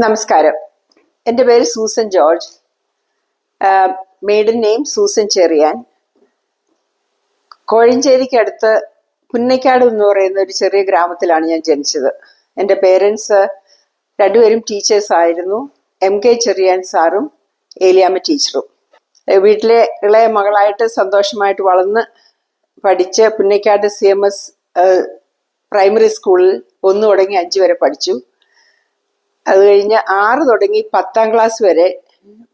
നമസ്കാരം. എൻ്റെ പേര് Susan George. Maiden name Susan Cheriyan. കോഴഞ്ചേരിക്ക് അടുത്ത് പുന്നയ്ക്കാട് എന്ന് പറയുന്ന ഒരു ചെറിയ ഗ്രാമത്തിലാണ് ഞാൻ ജനിച്ചത്. എൻ്റെ പേരൻസ് രണ്ടുപേരും ടീച്ചേഴ്സ് ആയിരുന്നു. MK ചെറിയാൻ സാറും ഏലിയാമ്മ ടീച്ചറും. വീട്ടിലെ ഇളയ മകളായിട്ട് സന്തോഷമായിട്ട് വളർന്ന് പഠിച്ച് പുന്നയ്ക്കാട് CMS പ്രൈമറി സ്കൂളിൽ 1 തുടങ്ങി 5 വരെ പഠിച്ചു. അത് കഴിഞ്ഞ് 6 തുടങ്ങി 10ാം ക്ലാസ് വരെ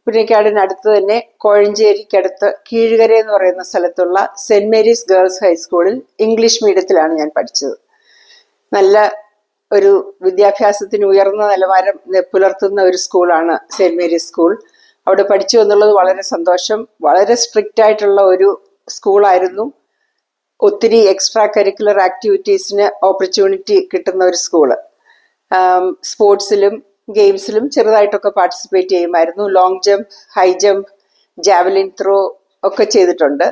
പുന്നയ്ക്കാടിനടുത്ത് തന്നെ കോഴഞ്ചേരിക്കടുത്ത് കീഴുകര എന്ന് പറയുന്ന സ്ഥലത്തുള്ള സെന്റ് മേരീസ് ഗേൾസ് ഹൈസ്കൂളിൽ ഇംഗ്ലീഷ് മീഡിയത്തിലാണ് ഞാൻ പഠിച്ചത്. നല്ല ഒരു വിദ്യാഭ്യാസത്തിന് ഉയർന്ന നിലവാരം പുലർത്തുന്ന ഒരു സ്കൂളാണ് സെന്റ് മേരീസ് സ്കൂൾ. അവിടെ പഠിച്ചു എന്നുള്ളത് വളരെ സന്തോഷം. വളരെ സ്ട്രിക്റ്റ് ആയിട്ടുള്ള ഒരു സ്കൂളായിരുന്നു. ഒത്തിരി എക്സ്ട്രാ കരിക്കുലർ ആക്ടിവിറ്റീസിന് ഓപ്പർച്യൂണിറ്റി കിട്ടുന്ന ഒരു സ്കൂള്. സ്പോർട്സിലും ഗെയിംസിലും ചെറുതായിട്ടൊക്കെ പാർട്ടിസിപ്പേറ്റ് ചെയ്യുമായിരുന്നു. Long jump, high jump, javelin throw ഒക്കെ ചെയ്തിട്ടുണ്ട്.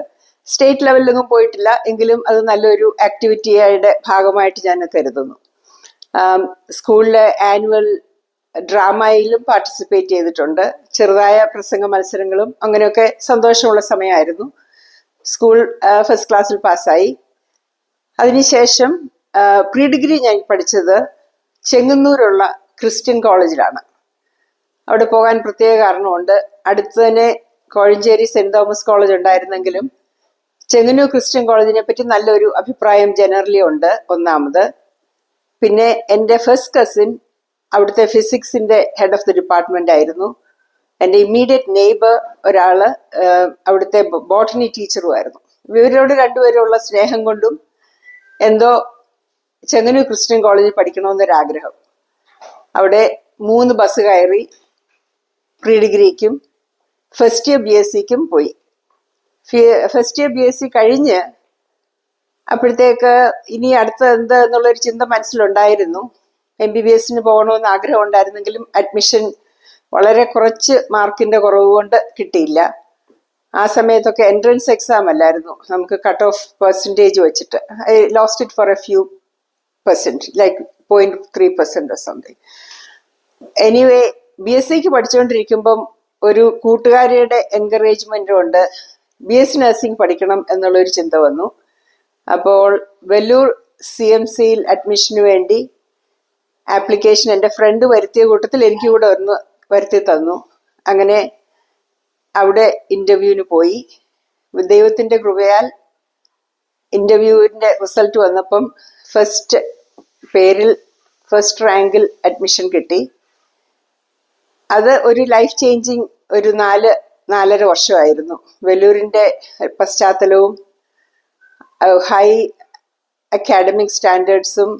സ്റ്റേറ്റ് ലെവലിലൊന്നും പോയിട്ടില്ല, എങ്കിലും അത് നല്ലൊരു ആക്ടിവിറ്റിയുടെ ഭാഗമായിട്ട് ഞാൻ കരുതുന്നു. സ്കൂളിലെ ആനുവൽ ഡ്രാമയിലും പാർട്ടിസിപ്പേറ്റ് ചെയ്തിട്ടുണ്ട്. ചെറുതായ പ്രസംഗ മത്സരങ്ങളും അങ്ങനെയൊക്കെ സന്തോഷമുള്ള സമയമായിരുന്നു. സ്കൂൾ ഫസ്റ്റ് ക്ലാസ്സിൽ പാസ്സായി. അതിനുശേഷം പ്രീ ഡിഗ്രി ഞാൻ പഠിച്ചത് ചെങ്ങന്നൂരുള്ള ക്രിസ്ത്യൻ കോളേജിലാണ്. അവിടെ പോകാൻ പ്രത്യേക കാരണമുണ്ട്. അടുത്ത് തന്നെ കോഴഞ്ചേരി സെന്റ് തോമസ് കോളേജ് ഉണ്ടായിരുന്നെങ്കിലും ചെങ്ങന്നൂർ ക്രിസ്ത്യൻ കോളേജിനെ പറ്റി നല്ലൊരു അഭിപ്രായം ജനറലി ഉണ്ട്. ഒന്നാമത്, പിന്നെ എൻ്റെ ഫസ്റ്റ് കസിൻ അവിടുത്തെ ഫിസിക്സിന്റെ ഹെഡ് ഓഫ് ദി ഡിപ്പാർട്ട്മെന്റ് ആയിരുന്നു. എൻ്റെ ഇമ്മീഡിയറ്റ് നെയ്ബർ ഒരാള് അവിടുത്തെ ബോട്ടണി ടീച്ചറുമായിരുന്നു. ഇവരോട് രണ്ടുപേരുള്ള സ്നേഹം കൊണ്ടും എന്തോ ചെങ്ങന്നൂർ ക്രിസ്ത്യൻ കോളേജിൽ പഠിക്കണമെന്നൊരാഗ്രഹം. അവിടെ 3 ബസ് കയറി പ്രീ ഡിഗ്രിക്കും ഫസ്റ്റ് ഇയർ BScക്കും പോയി. ഫസ്റ്റ് ഇയർ BSc കഴിഞ്ഞ് അപ്പോഴത്തേക്ക് ഇനി അടുത്ത എന്ത് എന്നുള്ളൊരു ചിന്ത മനസ്സിലുണ്ടായിരുന്നു. MBBSന് പോകണമെന്ന് ആഗ്രഹം ഉണ്ടായിരുന്നെങ്കിലും അഡ്മിഷൻ വളരെ കുറച്ച് മാർക്കിന്റെ കുറവ് കൊണ്ട് കിട്ടിയില്ല. ആ സമയത്തൊക്കെ എൻട്രൻസ് എക്സാം അല്ലായിരുന്നു, നമുക്ക് കട്ട് ഓഫ് പെർസെൻറ്റേജ് വെച്ചിട്ട്. I lost it for a few %, like 0.3% or something. Anyway, BScക്ക് പഠിച്ചുകൊണ്ടിരിക്കുമ്പം ഒരു കൂട്ടുകാരിയുടെ എൻകറേജ്മെന്റ് കൊണ്ട് BSc നഴ്സിംഗ് പഠിക്കണം എന്നുള്ളൊരു ചിന്ത വന്നു. അപ്പോൾ വെല്ലൂർ CMCയിൽ അഡ്മിഷന് വേണ്ടി ആപ്ലിക്കേഷൻ എൻ്റെ ഫ്രണ്ട് വരുത്തിയ കൂട്ടത്തിൽ എനിക്ക് കൂടെ ഒന്ന് വരുത്തി തന്നു. അങ്ങനെ അവിടെ ഇന്റർവ്യൂവിന് പോയി. ദൈവത്തിന്റെ കൃപയാൽ ഇന്റർവ്യൂവിന്റെ റിസൾട്ട് വന്നപ്പം ഫസ്റ്റ് റാങ്കിൽ അഡ്മിഷൻ കിട്ടി. അത് ഒരു ലൈഫ് ചേഞ്ചിങ് ഒരു 4-4.5 വർഷമായിരുന്നു. വെല്ലൂരിന്റെ പശ്ചാത്തലവും ഹൈ അക്കാഡമിക് സ്റ്റാൻഡേർഡ്സും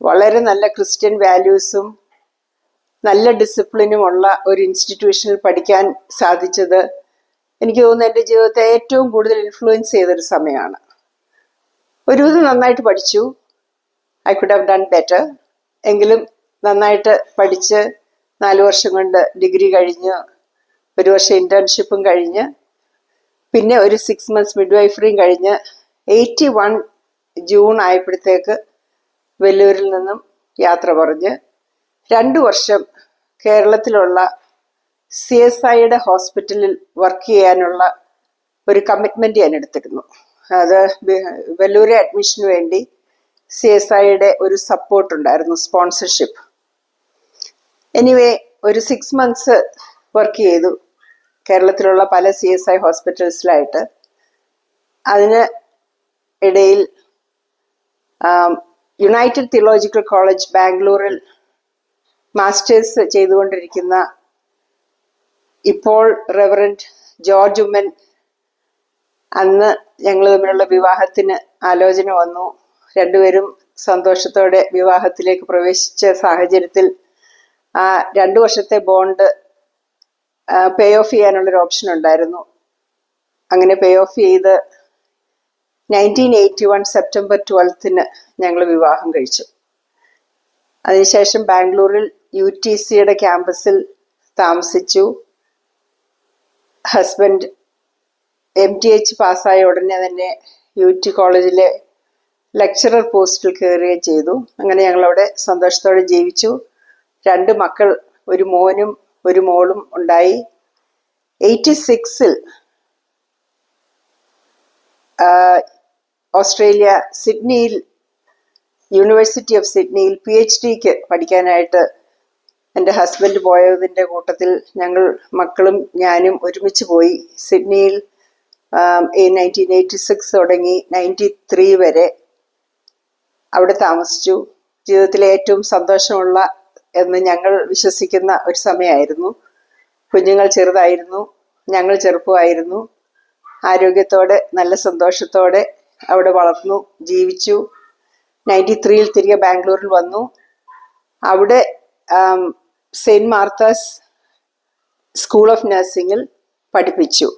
വളരെ നല്ല ക്രിസ്ത്യൻ വാല്യൂസും നല്ല ഡിസിപ്ലിനും ഉള്ള ഒരു ഇൻസ്റ്റിറ്റ്യൂഷനിൽ പഠിക്കാൻ സാധിച്ചത് എനിക്ക് തോന്നുന്നു എൻ്റെ ജീവിതത്തെ ഏറ്റവും കൂടുതൽ ഇൻഫ്ലുവൻസ് ചെയ്തൊരു സമയമാണ്. ഒരുവിധം നന്നായിട്ട് പഠിച്ചു. I could have done better. എങ്കിലും നന്നായിട്ട് പഠിച്ച് 4 വർഷം കൊണ്ട് ഡിഗ്രി കഴിഞ്ഞ് 1 വർഷം ഇന്റേൺഷിപ്പും കഴിഞ്ഞ് പിന്നെ ഒരു 6 months മിഡ്വൈഫറിയും കഴിഞ്ഞ് 81 ജൂൺ ആയപ്പോഴത്തേക്ക് വെല്ലൂരിൽ നിന്നും യാത്ര പറഞ്ഞ് 2 വർഷം കേരളത്തിലുള്ള CSIയുടെ ഹോസ്പിറ്റലിൽ വർക്ക് ചെയ്യാനുള്ള ഒരു കമ്മിറ്റ്മെന്റ് ഞാൻ എടുത്തിരുന്നു. അത് വെല്ലൂരെ അഡ്മിഷന് വേണ്ടി CSIയുടെ ഒരു സപ്പോർട്ട് ഉണ്ടായിരുന്നു, സ്പോൺസർഷിപ്പ്. എനിവേ, ഒരു 6 months വർക്ക് ചെയ്തു കേരളത്തിലുള്ള പല CSI ഹോസ്പിറ്റൽസിലായിട്ട്. അതിന് ഇടയിൽ യുണൈറ്റഡ് തിയോളജിക്കൽ കോളേജ് ബാംഗ്ലൂരിൽ മാസ്റ്റേഴ്സ് ചെയ്തുകൊണ്ടിരിക്കുന്ന ഇപ്പോൾ റെവറൻഡ് ജോർജ് ഉമ്മൻ, അന്ന് ഞങ്ങൾ തമ്മിലുള്ള വിവാഹത്തിന് ആലോചന വന്നു. രണ്ടുപേരും സന്തോഷത്തോടെ വിവാഹത്തിലേക്ക് പ്രവേശിച്ച സാഹചര്യത്തിൽ ആ 2 വർഷത്തെ ബോണ്ട് പേ ഓഫ് ചെയ്യാനുള്ളൊരു ഓപ്ഷൻ ഉണ്ടായിരുന്നു. അങ്ങനെ പേ ഓഫ് ചെയ്ത് 1981 സെപ്റ്റംബർ 12 ഞങ്ങൾ വിവാഹം കഴിച്ചു. അതിനുശേഷം ബാംഗ്ലൂരിൽ UTCയുടെ ക്യാമ്പസിൽ താമസിച്ചു. ഹസ്ബൻഡ് MTH പാസ്സായ ഉടനെ തന്നെ UT കോളേജിലെ ലെക്ചറർ പോസ്റ്റിൽ കയറുകയും ചെയ്തു. അങ്ങനെ ഞങ്ങളവിടെ സന്തോഷത്തോടെ ജീവിച്ചു. 2 മക്കൾ, ഒരു മോനും ഒരു മോളും ഉണ്ടായി. 86-ൽ ഓസ്ട്രേലിയ സിഡ്നിയിൽ, യൂണിവേഴ്സിറ്റി ഓഫ് സിഡ്നിയിൽ PhDക്ക് പഠിക്കാനായിട്ട് എൻ്റെ ഹസ്ബൻഡ് പോയതിൻ്റെ കൂട്ടത്തിൽ ഞങ്ങൾ മക്കളും ഞാനും ഒരുമിച്ച് പോയി. സിഡ്നിയിൽ 1986 തുടങ്ങി 93 വരെ അവിടെ താമസിച്ചു. ജീവിതത്തിലെ ഏറ്റവും സന്തോഷമുള്ള എന്ന് ഞങ്ങൾ വിശ്വസിക്കുന്ന ഒരു സമയമായിരുന്നു. കുഞ്ഞുങ്ങൾ ചെറുതായിരുന്നു, ഞങ്ങൾ ചെറുപ്പമായിരുന്നു. ആരോഗ്യത്തോടെ നല്ല സന്തോഷത്തോടെ അവിടെ വളർന്നു ജീവിച്ചു. 93-ൽ തിരികെ ബാംഗ്ലൂരിൽ വന്നു. അവിടെ സെയിൻറ്റ് മാർത്താസ് സ്കൂൾ ഓഫ് നഴ്സിംഗിൽ പഠിപ്പിച്ചു.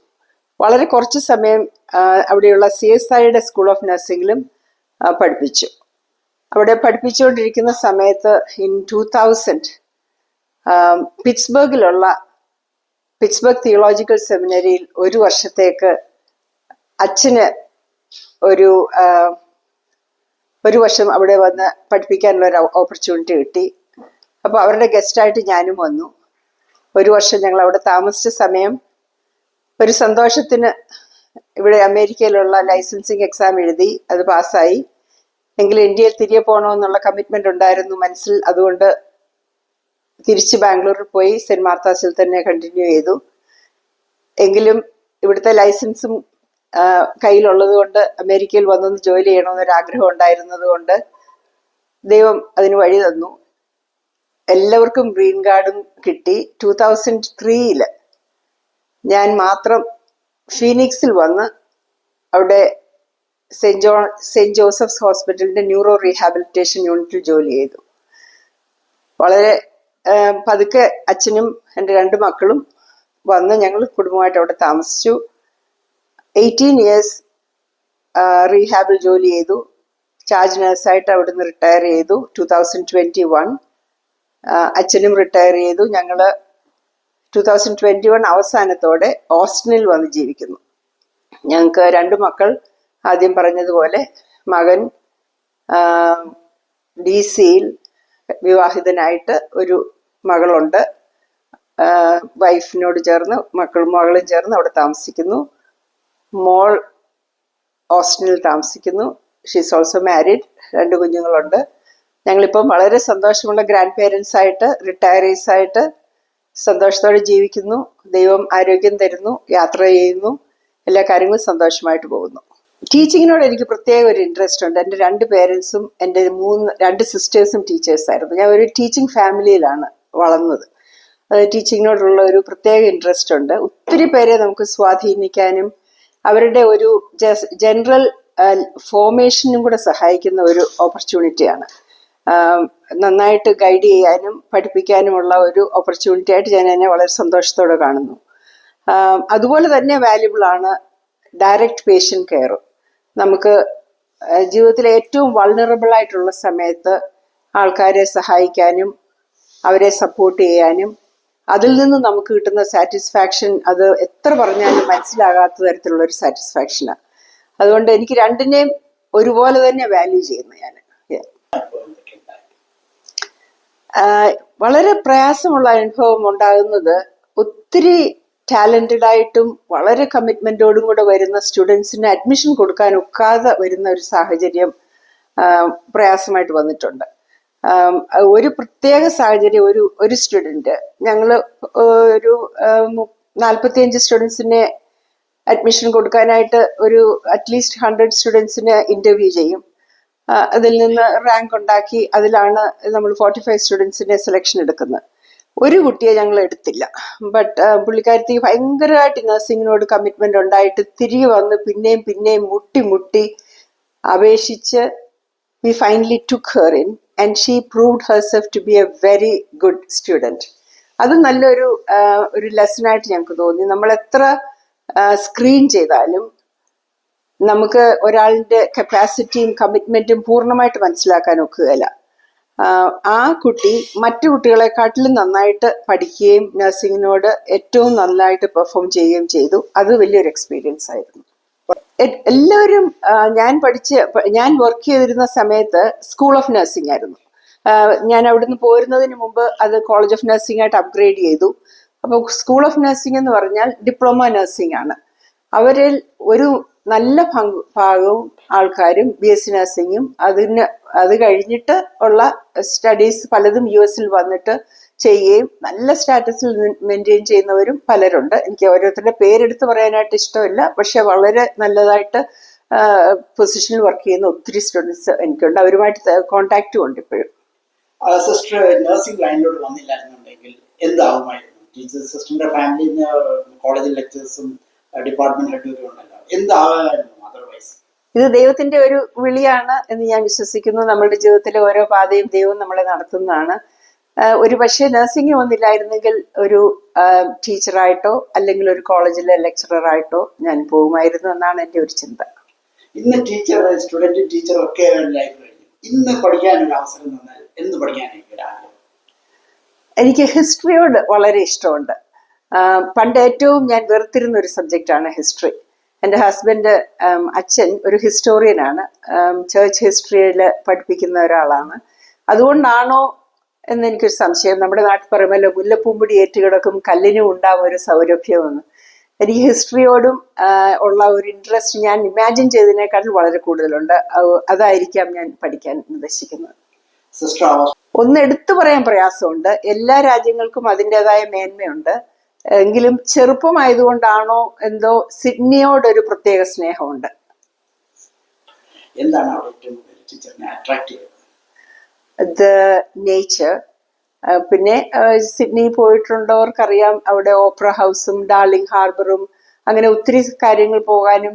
വളരെ കുറച്ച് സമയം അവിടെയുള്ള CSIയുടെ സ്കൂൾ ഓഫ് നഴ്സിംഗിലും പഠിപ്പിച്ചു. അവിടെ പഠിപ്പിച്ചുകൊണ്ടിരിക്കുന്ന സമയത്ത് ഇൻ 2000 പിറ്റ്സ്ബർഗ് തിയോളജിക്കൽ സെമിനറിയിൽ 1 വർഷത്തേക്ക് അച്ഛന് ഒരു വർഷം അവിടെ വന്ന് പഠിപ്പിക്കാനുള്ള ഒരു ഓപ്പർച്യൂണിറ്റി കിട്ടി. അപ്പോൾ അവരുടെ ഗസ്റ്റായിട്ട് ഞാനും വന്നു. 1 വർഷം ഞങ്ങൾ അവിടെ താമസിച്ച സമയം ഒരു സന്തോഷത്തിന് ഇവിടെ അമേരിക്കയിലുള്ള ലൈസൻസിങ് എക്സാം എഴുതി, അത് പാസ്സായി. എങ്കിലും ഇന്ത്യയിൽ തിരികെ പോകണമെന്നുള്ള കമ്മിറ്റ്മെന്റ് ഉണ്ടായിരുന്നു മനസ്സിൽ. അതുകൊണ്ട് തിരിച്ച് ബാംഗ്ലൂരിൽ പോയി സെന്റ് മാർത്താസിൽ തന്നെ കണ്ടിന്യൂ ചെയ്തു. എങ്കിലും ഇവിടുത്തെ ലൈസൻസും കയ്യിലുള്ളത് കൊണ്ട് അമേരിക്കയിൽ വന്നൊന്ന് ജോലി ചെയ്യണമെന്നൊരു ആഗ്രഹം ഉണ്ടായിരുന്നത് കൊണ്ട് ദൈവം അതിന് വഴി തന്നു. എല്ലാവർക്കും ഗ്രീൻ കാർഡും കിട്ടി. 2003-ൽ ഞാൻ മാത്രം ഫീനിക്സിൽ വന്ന് അവിടെ സെന്റ് ജോസഫ്സ് ഹോസ്പിറ്റലിന്റെ ന്യൂറോ റീഹാബിലിറ്റേഷൻ യൂണിറ്റിൽ ജോലി ചെയ്തു. വളരെ പതുക്കെ അച്ഛനും എൻ്റെ 2 മക്കളും വന്ന് ഞങ്ങൾ കുടുംബമായിട്ട് അവിടെ താമസിച്ചു. 18 years റീഹാബിൽ ജോലി ചെയ്തു. ചാർജ് നഴ്സായിട്ട് അവിടെ നിന്ന് റിട്ടയർ ചെയ്തു. 2021 അച്ഛനും റിട്ടയർ ചെയ്തു. ഞങ്ങൾ 2021 അവസാനത്തോടെ ഓസ്റ്റിനിൽ വന്ന് ജീവിക്കുന്നു. ഞങ്ങൾക്ക് 2 മക്കൾ. ആദ്യം പറഞ്ഞതുപോലെ മകൻ DC-യിൽ വിവാഹിതനായിട്ട് ഒരു മകളുണ്ട്. വൈഫിനോട് ചേർന്ന് മകളും ചേർന്ന് അവിടെ താമസിക്കുന്നു. മോൾ ഓസ്റ്റിനിൽ താമസിക്കുന്നു. She's also married. 2 കുഞ്ഞുങ്ങളുണ്ട്. ഞങ്ങളിപ്പം വളരെ സന്തോഷമുള്ള ഗ്രാൻഡ് പേരൻസ് ആയിട്ട്, റിട്ടയറീസ് ആയിട്ട് സന്തോഷത്തോടെ ജീവിക്കുന്നു. ദൈവം ആരോഗ്യം തരുന്നു, യാത്ര ചെയ്യുന്നു, എല്ലാ കാര്യങ്ങളും സന്തോഷമായിട്ട് പോകുന്നു. ടീച്ചിങ്ങിനോട് എനിക്ക് പ്രത്യേക ഒരു ഇൻട്രസ്റ്റ് ഉണ്ട്. എൻ്റെ 2 പേരൻസും എൻ്റെ 2 സിസ്റ്റേഴ്സും ടീച്ചേഴ്സായിരുന്നു. ഞാൻ ഒരു ടീച്ചിങ് ഫാമിലിയിലാണ് വളർന്നത്. ടീച്ചിങ്ങിനോടുള്ള ഒരു പ്രത്യേക ഇൻട്രസ്റ്റ് ഉണ്ട്. ഒത്തിരി പേരെ നമുക്ക് സ്വാധീനിക്കാനും അവരുടെ ഒരു ജനറൽ ഫോർമേഷനും കൂടെ സഹായിക്കുന്ന ഒരു ഓപ്പർച്യൂണിറ്റിയാണ്. നന്നായിട്ട് ഗൈഡ് ചെയ്യാനും പഠിപ്പിക്കാനുമുള്ള ഒരു ഓപ്പർച്യൂണിറ്റി ആയിട്ട് ഞാൻ എന്നെ വളരെ സന്തോഷത്തോടെ കാണുന്നു. അതുപോലെ തന്നെ വാല്യുബിൾ ആണ് ഡയറക്റ്റ് പേഷ്യൻ്റ് കെയർ. നമുക്ക് ജീവിതത്തിലെ ഏറ്റവും വൾണറബിൾ ആയിട്ടുള്ള സമയത്ത് ആൾക്കാരെ സഹായിക്കാനും അവരെ സപ്പോർട്ട് ചെയ്യാനും അതിൽ നിന്ന് നമുക്ക് കിട്ടുന്ന സാറ്റിസ്ഫാക്ഷൻ അത് എത്ര പറഞ്ഞാലും മനസ്സിലാകാത്ത തരത്തിലുള്ള ഒരു സാറ്റിസ്ഫാക്ഷനാണ്. അതുകൊണ്ട് എനിക്ക് 2നെയും ഒരുപോലെ തന്നെ വാല്യൂ ചെയ്യുന്നു ഞാൻ. വളരെ പ്രയാസമുള്ള അനുഭവം ഉണ്ടാകുന്നത് ഒത്തിരി ടാലന്റഡ് ആയിട്ടും വളരെ കമ്മിറ്റ്മെന്റോടും കൂടെ വരുന്ന സ്റ്റുഡൻസിന് അഡ്മിഷൻ കൊടുക്കാൻ ഒക്കാതെ വരുന്ന ഒരു സാഹചര്യം പ്രയാസമായിട്ട് വന്നിട്ടുണ്ട്. ഒരു പ്രത്യേക സാഹചര്യം, ഒരു സ്റ്റുഡൻറ്, ഞങ്ങൾ ഒരു 45 സ്റ്റുഡൻസിനെ അഡ്മിഷൻ കൊടുക്കാനായിട്ട് ഒരു അറ്റ്ലീസ്റ്റ് 100 സ്റ്റുഡൻസിനെ ഇന്റർവ്യൂ ചെയ്യും. അതിൽ നിന്ന് റാങ്ക് ഉണ്ടാക്കി അതിലാണ് നമ്മൾ 45 സ്റ്റുഡൻസിനെ സെലക്ഷൻ എടുക്കുന്നത്. ഒരു കുട്ടിയെ ഞങ്ങൾ എടുത്തില്ല. ബട്ട് പുള്ളിക്കാരത്തി ഭയങ്കരമായിട്ട് നഴ്സിങ്ങിനോട് കമ്മിറ്റ്മെന്റ് ഉണ്ടായിട്ട് തിരികെ വന്ന് പിന്നെയും മുട്ടി അപേക്ഷിച്ച് we finally took her in and she proved herself to be a very good student. അത് നല്ലൊരു ലെസണായിട്ട് ഞങ്ങൾക്ക് തോന്നി. നമ്മൾ എത്ര സ്ക്രീൻ ചെയ്താലും നമുക്ക് ഒരാളുടെ കപ്പാസിറ്റിയും കമ്മിറ്റ്മെന്റും പൂർണ്ണമായിട്ട് മനസ്സിലാക്കാൻ ഒക്കുകയില്ല. ആ കുട്ടി മറ്റു കുട്ടികളെക്കാട്ടിലും നന്നായിട്ട് പഠിക്കുകയും നഴ്സിങ്ങിനോട് ഏറ്റവും നന്നായിട്ട് പെർഫോം ചെയ്യുകയും ചെയ്തു. അത് വലിയൊരു എക്സ്പീരിയൻസ് ആയിരുന്നു. എല്ലാവരും ഞാൻ വർക്ക് ചെയ്തിരുന്ന സമയത്ത് സ്കൂൾ ഓഫ് നഴ്സിംഗ് ആയിരുന്നു. ഞാൻ അവിടുന്ന് പോരുന്നതിന് മുമ്പ് അത് കോളേജ് ഓഫ് നഴ്സിംഗ് ആയിട്ട് അപ്ഗ്രേഡ് ചെയ്തു. അപ്പോൾ സ്കൂൾ ഓഫ് നഴ്സിംഗ് എന്ന് പറഞ്ഞാൽ ഡിപ്ലോമ നഴ്സിംഗ് ആണ്. അവരിൽ ഒരു നല്ല ഭാഗവും ആൾക്കാരും BSc നഴ്സിംഗും അത് കഴിഞ്ഞിട്ട് ഉള്ള സ്റ്റഡീസ് പലതും US വന്നിട്ട് ചെയ്യുകയും നല്ല സ്റ്റാറ്റസിൽ മെയിൻറ്റെയിൻ ചെയ്യുന്നവരും പലരുണ്ട്. എനിക്ക് ഓരോരുത്തരുടെ പേരെടുത്ത് പറയാനായിട്ട് ഇഷ്ടമില്ല, പക്ഷെ വളരെ നല്ലതായിട്ട് പൊസിഷനിൽ വർക്ക് ചെയ്യുന്ന ഒത്തിരി സ്റ്റുഡൻസ് എനിക്കുണ്ട്. അവരുമായിട്ട് കോണ്ടാക്റ്റും ഉണ്ട് ഇപ്പോഴും. സിസ്റ്റർ നഴ്സിംഗ് ലൈനിലോട്ട് വന്നില്ലായിരുന്നുണ്ടെങ്കിൽ എന്താവുമായിരുന്നു? ടീച്ചേഴ്സ് സിസ്റ്ററിന്റെ ഫാമിലി കോളേജിൽ ലെക്ചേഴ്സും ഡിപ്പാർട്ട്മെന്റ് ഹെഡും ഉണ്ടല്ലോ, എന്താവായിരുന്നു അതർവൈസ്? ഇത് ദൈവത്തിന്റെ ഒരു വിളിയാണ് എന്ന് ഞാൻ വിശ്വസിക്കുന്നു. നമ്മളുടെ ജീവിതത്തിലെ ഓരോ പാതയും ദൈവം നമ്മളെ നടത്തുന്നതാണ്. ഒരു പക്ഷേ നഴ്സിംഗ് വന്നില്ലായിരുന്നെങ്കിൽ ഒരു ടീച്ചറായിട്ടോ അല്ലെങ്കിൽ ഒരു കോളേജിലെ ലെക്ചററായിട്ടോ ഞാൻ പോകുമായിരുന്നു എന്നാണ് എൻ്റെ ഒരു ചിന്ത. ഇന്ന് ടീച്ചർ, സ്റ്റുഡന്റ് ടീച്ചർ ഒക്കെ ലൈഫ് കഴിഞ്ഞു. ഇന്ന് പഠിക്കാനൊരു അവസരം തന്നാൽ എന്ത് പഠിക്കാനായിരിക്കും ആഗ്രഹം? എനിക്ക് ഹിസ്റ്ററിയോട് വളരെ ഇഷ്ടമുണ്ട്. പണ്ട് ഏറ്റവും ഞാൻ വെറുത്തിരുന്ന ഒരു സബ്ജക്റ്റാണ് ഹിസ്റ്ററി. എൻ്റെ ഹസ്ബൻഡ് അച്ഛൻ ഒരു ഹിസ്റ്റോറിയനാണ്, ചേർച്ച് ഹിസ്റ്ററിയിൽ പഠിപ്പിക്കുന്ന ഒരാളാണ്. അതുകൊണ്ടാണോ എന്നെനിക്കൊരു സംശയം. നമ്മുടെ നാട്ടിൽ പറയുമല്ലോ, മുല്ലപ്പൂമ്പൊടി ഏറ്റുകിടക്കും കല്ലിനും ഉണ്ടാവും ഒരു സൗരഭ്യമെന്ന്. എനിക്ക് ഹിസ്റ്ററിയോടും ഉള്ള ഒരു ഇൻട്രസ്റ്റ് ഞാൻ ഇമാജിൻ ചെയ്തതിനേക്കാളും വളരെ കൂടുതലുണ്ട്. അതായിരിക്കാം ഞാൻ പഠിക്കാൻ ഉദ്ദേശിക്കുന്നത്. ഒന്ന് എടുത്തു പറയാൻ പ്രയാസമുണ്ട്. എല്ലാ രാജ്യങ്ങൾക്കും അതിൻ്റെതായ മേന്മയുണ്ട്. എങ്കിലും ചെറുപ്പമായതുകൊണ്ടാണോ എന്തോ സിഡ്നിയോടൊരു പ്രത്യേക സ്നേഹമുണ്ട്. എന്താണ് നേച്ചർ. പിന്നെ സിഡ്നി പോയിട്ടുള്ളവർക്കറിയാം, അവിടെ ഓപ്പറ ഹൗസും ഡാർലിംഗ് ഹാർബറും അങ്ങനെ ഒത്തിരി കാര്യങ്ങൾ പോകാനും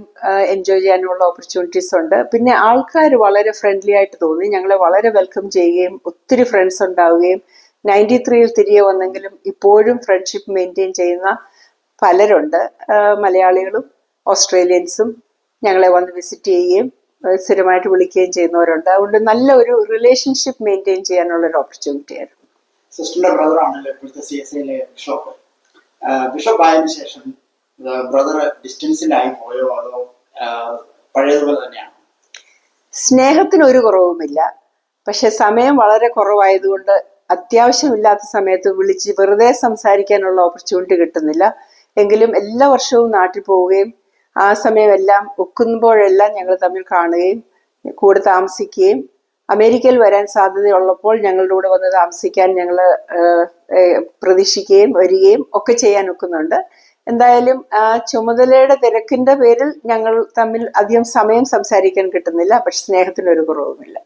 എൻജോയ് ചെയ്യാനുമുള്ള ഓപ്പർച്യൂണിറ്റീസ് ഉണ്ട്. പിന്നെ ആൾക്കാർ വളരെ ഫ്രണ്ട്ലി ആയിട്ട് തോന്നി. ഞങ്ങളെ വളരെ വെൽക്കം ചെയ്യുകയും ഒത്തിരി ഫ്രണ്ട്സ് ഉണ്ടാവുകയും 93 തിരികെ വന്നെങ്കിലും ഇപ്പോഴും ഫ്രണ്ട്ഷിപ്പ് മെയിൻറ്റെയിൻ ചെയ്യുന്ന പലരുണ്ട്. മലയാളികളും ഓസ്ട്രേലിയൻസും ഞങ്ങളെ വന്ന് വിസിറ്റ് ചെയ്യുകയും സ്ഥിരമായിട്ട് വിളിക്കുകയും ചെയ്യുന്നവരുണ്ട്. അതുകൊണ്ട് നല്ല ഒരു റിലേഷൻഷിപ്പ് മെയിൻറ്റെയിൻ ചെയ്യാനുള്ള ഒരു ഓപ്പർച്യൂണിറ്റി ആയിരുന്നു. സിസ്റ്ററിന്റെ ബ്രദർ ആണല്ലോ ഇപ്പോഴത്തെ CSIയിലെ ബിഷപ്പ്. ബിഷപ്പ് ആയതിനു ശേഷം ബ്രദർ ഡിസ്റ്റൻസിലായി പോയോ അതോ പഴയതുപോലെ തന്നെയാണ്? സ്നേഹത്തിന് ഒരു കുറവുമില്ല. പക്ഷെ സമയം വളരെ കുറവായതുകൊണ്ട് അത്യാവശ്യമില്ലാത്ത സമയത്ത് വിളിച്ച് വെറുതെ സംസാരിക്കാനുള്ള ഓപ്പർച്യൂണിറ്റി കിട്ടുന്നില്ല. എങ്കിലും എല്ലാ വർഷവും നാട്ടിൽ പോവുകയും ആ സമയമെല്ലാം ഒക്കുമ്പോഴെല്ലാം ഞങ്ങൾ തമ്മിൽ കാണുകയും കൂടെ താമസിക്കുകയും അമേരിക്കയിൽ വരാൻ സാധ്യതയുള്ളപ്പോൾ ഞങ്ങളുടെ കൂടെ വന്ന് താമസിക്കാൻ ഞങ്ങൾ പ്രതീക്ഷിക്കുകയും വരികയും ഒക്കെ ചെയ്യാൻ ഒക്കുന്നുണ്ട്. എന്തായാലും ആ ചുമതലയുടെ തിരക്കിന്റെ പേരിൽ ഞങ്ങൾ തമ്മിൽ അധികം സമയം സംസാരിക്കാൻ കിട്ടുന്നില്ല. പക്ഷെ സ്നേഹത്തിനൊരു കുറവുമില്ല.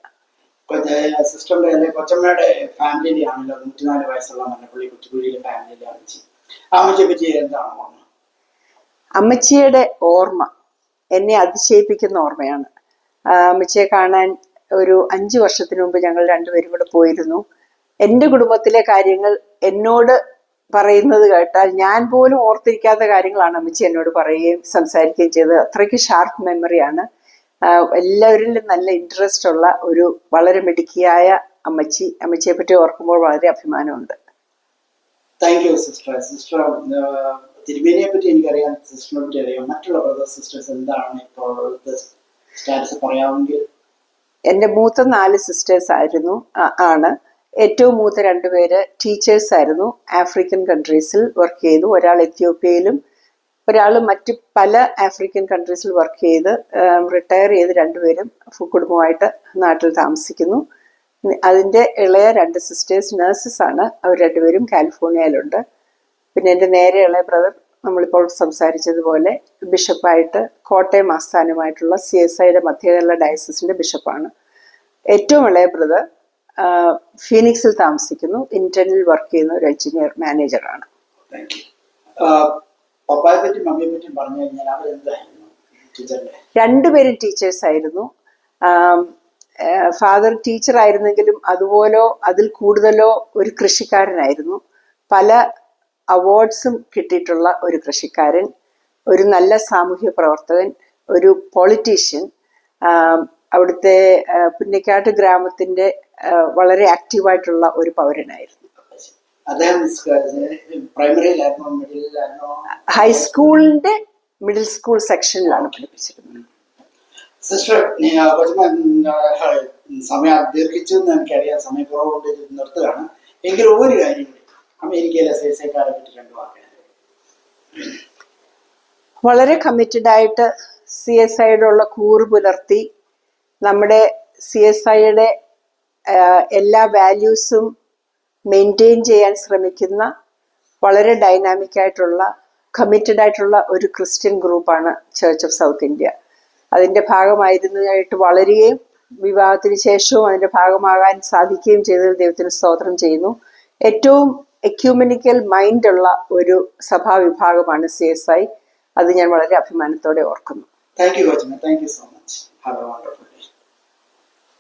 സിസ്റ്ററിന്റെ കൊച്ചമ്മയുടെ ഫാമിലിയിലാണല്ലോ 104 വയസ്സുള്ള മണ്ണപ്പള്ളി കുറ്റിക്കുഴിയിലെ ഫാമിലിയിലാണ്. അമ്മച്ചിയെ പറ്റി എന്താണ് ഓർമ്മ? അമ്മച്ചിയുടെ ഓർമ്മ എന്നെ അതിശയിപ്പിക്കുന്ന ഓർമ്മയാണ്. അമ്മച്ചിയെ കാണാൻ ഒരു 5 വർഷത്തിന് മുമ്പ് ഞങ്ങൾ രണ്ടുപേരും കൂടെ പോയിരുന്നു. എൻ്റെ കുടുംബത്തിലെ കാര്യങ്ങൾ എന്നോട് പറയുന്നത് കേട്ടാൽ ഞാൻ പോലും ഓർത്തിരിക്കാത്ത കാര്യങ്ങളാണ് അമ്മച്ചി എന്നോട് പറയുകയും സംസാരിക്കുകയും ചെയ്തത്. അത്രയ്ക്ക് ഷാർപ്പ് മെമ്മറിയാണ്. എല്ലാവരിലും നല്ല ഇൻട്രസ്റ്റ് ഉള്ള ഒരു വളരെ മിടുക്കിയായ അമ്മച്ചിയെ പറ്റി ഓർക്കുമ്പോൾ വളരെ അഭിമാനമുണ്ട്. Thank you sister. സിസ്റ്റർ തിരുമേനിയെ പറ്റി എനിക്കറിയാം, സിസ്റ്ററിനെ പറ്റി അറിയാം. മറ്റുള്ള ബ്രദേഴ്സ് സിസ്റ്റേഴ്സ് എന്താണ് ഇപ്പോഴത്തെ സ്റ്റാറ്റസ് പറയാമെങ്കിൽ? എൻ്റെ മൂത്ത 4 സിസ്റ്റേഴ്സ് ആണ്. ഏറ്റവും മൂത്ത 2 പേര് ടീച്ചേഴ്സ് ആയിരുന്നു. ആഫ്രിക്കൻ കൺട്രീസിൽ വർക്ക് ചെയ്തു. ഒരാൾ എത്യോപ്യയിലും ഒരാൾ മറ്റ് പല ആഫ്രിക്കൻ കൺട്രീസിൽ വർക്ക് ചെയ്ത് റിട്ടയർ ചെയ്ത് 2 പേരും കുടുംബമായിട്ട് നാട്ടിൽ താമസിക്കുന്നു. അതിൻ്റെ ഇളയ 2 സിസ്റ്റേഴ്സ് നഴ്സസ് ആണ്. അവർ 2 പേരും കാലിഫോർണിയയിലുണ്ട്. പിന്നെ എൻ്റെ നേരെ ഇളയ ബ്രദർ നമ്മളിപ്പോൾ സംസാരിച്ചതുപോലെ ബിഷപ്പായിട്ട് കോട്ടയം ആസ്ഥാനമായിട്ടുള്ള CSIയുടെ മധ്യകേരള ഡയസിസിന്റെ ബിഷപ്പാണ്. ഏറ്റവും ഇളയ ബ്രദർ ഫീനിക്സിൽ താമസിക്കുന്നു. ഇന്റർനിൽ വർക്ക് ചെയ്യുന്ന ഒരു എഞ്ചിനീയർ മാനേജറാണ്. രണ്ടുപേരും ടീച്ചേഴ്സ് ആയിരുന്നു. ഫാദർ ടീച്ചർ ആയിരുന്നെങ്കിലും അതുപോലോ അതിൽ കൂടുതലോ ഒരു കൃഷിക്കാരനായിരുന്നു. പല അവാർഡ്സും കിട്ടിയിട്ടുള്ള ഒരു കൃഷിക്കാരൻ, ഒരു നല്ല സാമൂഹ്യ പ്രവർത്തകൻ, ഒരു പൊളിറ്റീഷ്യൻ. അവിടുത്തെ പുന്നക്കാട്ട് ഗ്രാമത്തിന്റെ വളരെ ആക്റ്റീവായിട്ടുള്ള ഒരു പൗരനായിരുന്നു. ഹൈസ്കൂളിന്റെ മിഡിൽ സ്കൂൾ സെക്ഷനിലാണ് പഠിപ്പിച്ചിരുന്നത്. സിസ്റ്റർ സമയം ദീർഘിച്ചു എന്ന് എനിക്കറിയാം, സമയക്കുറവ് കൊണ്ട് ഇത് നിർത്തുകയാണ്. എങ്കിലും ഒരു കാര്യം കൂടി, അമേരിക്കയിലെ CSIക്കാരെ പറ്റി 2 വാക്ക്. വളരെ കമ്മിറ്റഡ് ആയിട്ട് CSIയോടുള്ള കൂറ് പുലർത്തി നമ്മുടെ CSIയുടെ എല്ലാ വാല്യൂസും മെയിൻറ്റെയിൻ ചെയ്യാൻ ശ്രമിക്കുന്ന വളരെ ഡൈനാമിക് ആയിട്ടുള്ള കമ്മിറ്റഡ് ആയിട്ടുള്ള ഒരു ക്രിസ്ത്യൻ ഗ്രൂപ്പാണ് ചർച്ച് ഓഫ് സൗത്ത് ഇന്ത്യ. അതിൻ്റെ ഭാഗമായിരുന്നതായിട്ട് വളരുകയും വിവാഹത്തിന് ശേഷവും അതിൻ്റെ ഭാഗമാകാൻ സാധിക്കുകയും ചെയ്തതിൽ ദൈവത്തിന് സ്തോത്രം ചെയ്യുന്നു. ഏറ്റവും എക്യൂമെനിക്കൽ മൈൻഡുള്ള ഒരു സഭാവിഭാഗമാണ് CSI. അത് ഞാൻ വളരെ അഭിമാനത്തോടെ ഓർക്കുന്നു. താങ്ക് യു കോച്ചമ്മ, thank you so much. Have a wonderful